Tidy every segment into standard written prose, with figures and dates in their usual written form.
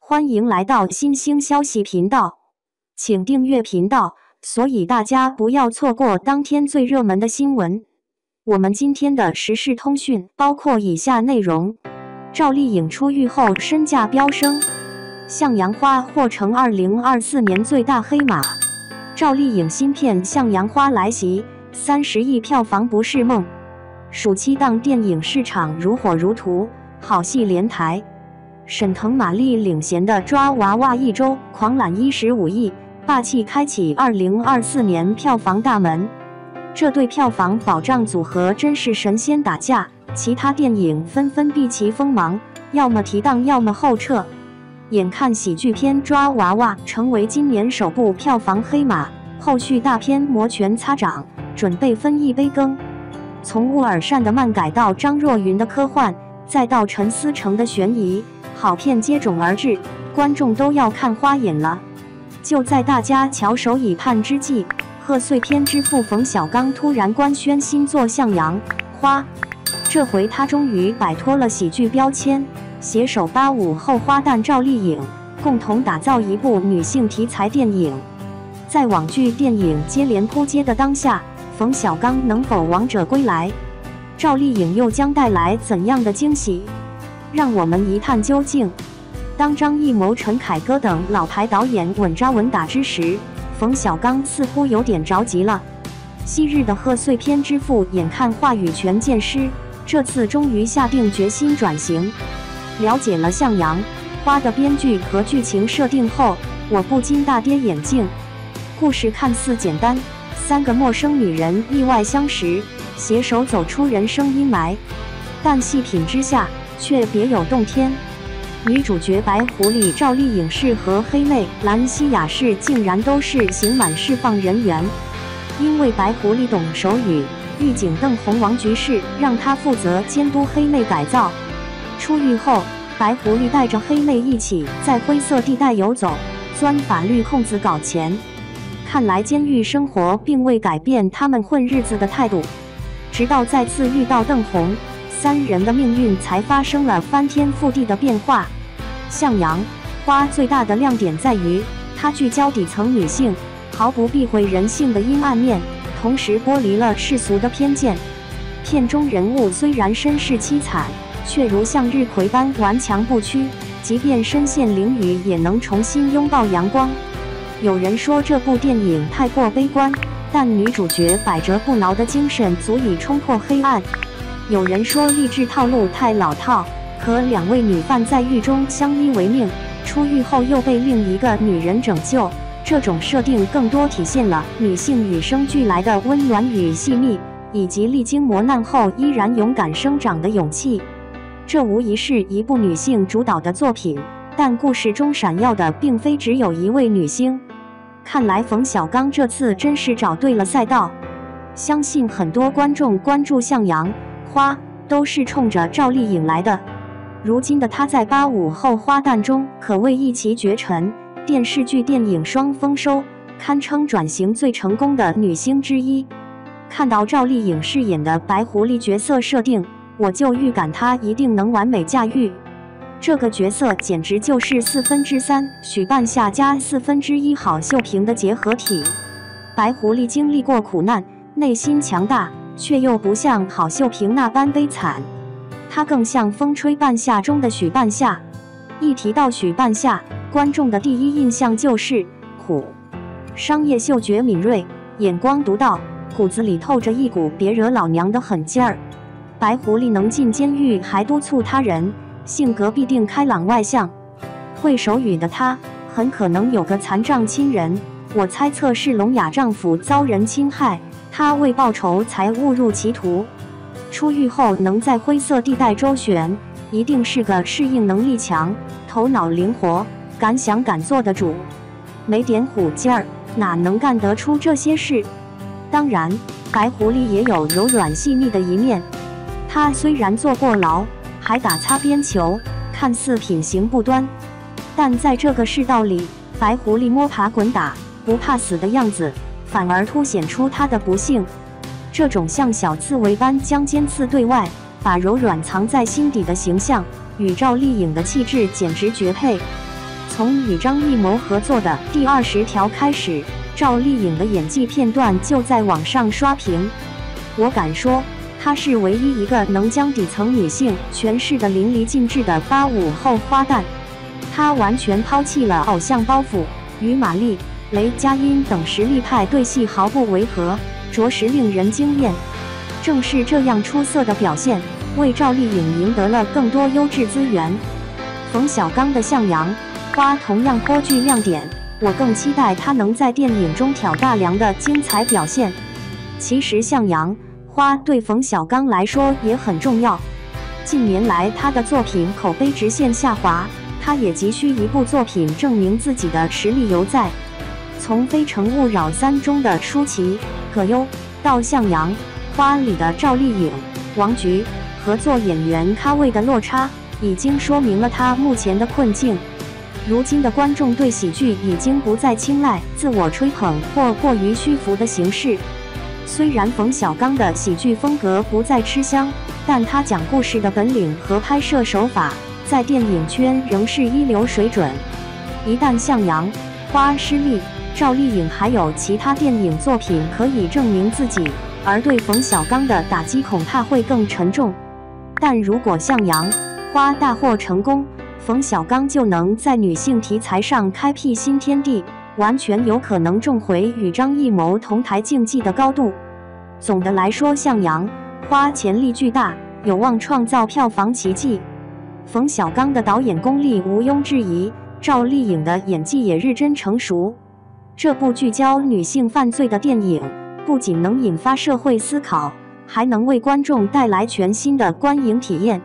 欢迎来到新兴消息频道，请订阅频道，所以大家不要错过当天最热门的新闻。我们今天的时事通讯包括以下内容：赵丽颖出狱后身价飙升，向阳花或成2024年最大黑马。赵丽颖新片《向阳花》来袭，30亿票房不是梦。暑期档电影市场如火如荼，好戏连台。沈腾、马丽领衔的抓娃娃一周狂揽15亿，霸气开启2024年票房大门。这对票房保障组合真是神仙打架，其他电影纷纷避其锋芒，要么提档，要么后撤。眼看喜剧片《抓娃娃》成为今年首部票房黑马，后续大片摩拳擦掌，准备分一杯羹。从乌尔善的漫改到张若昀的科幻，再到陈思诚的悬疑，好片接踵而至，观众都要看花眼了。就在大家翘首以盼之际，贺岁片之父冯小刚突然官宣新作《向阳花》，这回他终于摆脱了喜剧标签，携手85后花旦赵丽颖，共同打造一部女性题材电影。在网剧电影接连扑街的当下，冯小刚能否王者归来？赵丽颖又将带来怎样的惊喜？让我们一探究竟。当张艺谋、陈凯歌等老牌导演稳扎稳打之时，冯小刚似乎有点着急了。昔日的贺岁片之父眼看话语权渐失，这次终于下定决心转型。了解了《向阳花》的编剧和剧情设定后，我不禁大跌眼镜。故事看似简单，3个陌生女人意外相识，携手走出人生阴霾，但细品之下却别有洞天。女主角白狐狸赵丽颖氏和黑妹兰西亚氏竟然都是刑满释放人员，因为白狐狸懂手语，狱警邓洪王局势让他负责监督黑妹改造。出狱后，白狐狸带着黑妹一起在灰色地带游走，钻法律空子搞钱。看来监狱生活并未改变他们混日子的态度，直到再次遇到邓洪，3人的命运才发生了翻天覆地的变化。向阳花最大的亮点在于，它聚焦底层女性，毫不避讳人性的阴暗面，同时剥离了世俗的偏见。片中人物虽然身世凄惨，却如向日葵般顽强不屈，即便身陷囹圄也能重新拥抱阳光。有人说这部电影太过悲观，但女主角百折不挠的精神足以冲破黑暗。有人说励志套路太老套，可2位女犯在狱中相依为命，出狱后又被另一个女人拯救，这种设定更多体现了女性与生俱来的温暖与细腻，以及历经磨难后依然勇敢生长的勇气。这无疑是一部女性主导的作品，但故事中闪耀的并非只有一位女星。看来冯小刚这次真是找对了赛道。相信很多观众关注《向阳花》都是冲着赵丽颖来的。如今的她在85后花旦中可谓一骑绝尘，电视剧、电影双丰收，堪称转型最成功的女星之一。看到赵丽颖饰演的白狐狸角色设定，我就预感她一定能完美驾驭。这个角色简直就是3/4许半夏加1/4郝秀萍的结合体。白狐狸经历过苦难，内心强大，却又不像郝秀萍那般悲惨，她更像《风吹半夏》中的许半夏。一提到许半夏，观众的第一印象就是苦。商业嗅觉敏锐，眼光独到，骨子里透着一股别惹老娘的狠劲儿。白狐狸能进监狱还督促他人，性格必定开朗外向。会手语的她很可能有个残障亲人，我猜测是聋哑丈夫遭人侵害，她为报仇才误入歧途。出狱后能在灰色地带周旋，一定是个适应能力强、头脑灵活、敢想敢做的主。没点虎劲儿，哪能干得出这些事？当然，白狐狸也有柔软细腻的一面。她虽然坐过牢，还打擦边球，看似品行不端，但在这个世道里，白狐狸摸爬滚打，不怕死的样子，反而凸显出她的不幸。这种像小刺猬般将尖刺对外，把柔软藏在心底的形象，与赵丽颖的气质简直绝配。从与张艺谋合作的第20条开始，赵丽颖的演技片段就在网上刷屏。我敢说，她是唯一一个能将底层女性诠释得淋漓尽致的85后花旦。她完全抛弃了偶像包袱，与马丽、雷佳音等实力派对戏毫不违和，着实令人惊艳。正是这样出色的表现，为赵丽颖赢得了更多优质资源。冯小刚的《向阳》花同样颇具亮点，我更期待他能在电影中挑大梁的精彩表现。其实《向阳》花对冯小刚来说也很重要，近年来他的作品口碑直线下滑，他也急需一部作品证明自己的实力犹在。从《非诚勿扰3》中的舒淇、葛优到《向阳》花里的赵丽颖、王菊，合作演员咖位的落差已经说明了他目前的困境。如今的观众对喜剧已经不再青睐自我吹捧或过于虚浮的形式。虽然冯小刚的喜剧风格不再吃香，但他讲故事的本领和拍摄手法在电影圈仍是一流水准。一旦《向阳》花失利，赵丽颖还有其他电影作品可以证明自己，而对冯小刚的打击恐怕会更沉重。但如果《向阳》花大获成功，冯小刚就能在女性题材上开辟新天地，完全有可能重回与张艺谋同台竞技的高度。总的来说，《向阳》花潜力巨大，有望创造票房奇迹。冯小刚的导演功力毋庸置疑，赵丽颖的演技也日臻成熟。这部聚焦女性犯罪的电影，不仅能引发社会思考，还能为观众带来全新的观影体验。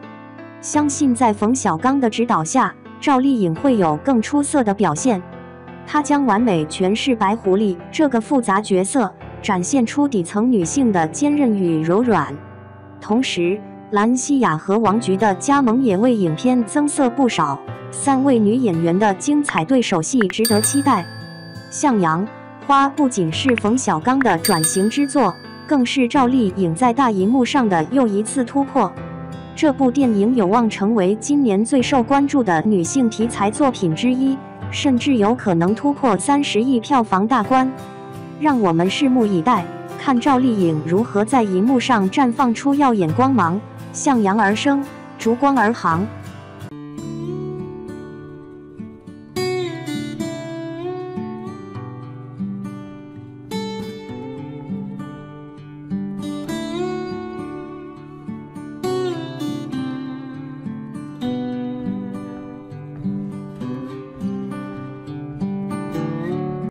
相信在冯小刚的指导下，赵丽颖会有更出色的表现。她将完美诠释白狐狸这个复杂角色，展现出底层女性的坚韧与柔软。同时，兰西亚和王菊的加盟也为影片增色不少，3位女演员的精彩对手戏值得期待。向阳花不仅是冯小刚的转型之作，更是赵丽颖在大银幕上的又一次突破。这部电影有望成为今年最受关注的女性题材作品之一，甚至有可能突破30亿票房大关。让我们拭目以待，看赵丽颖如何在银幕上绽放出耀眼光芒，向阳而生，逐光而行。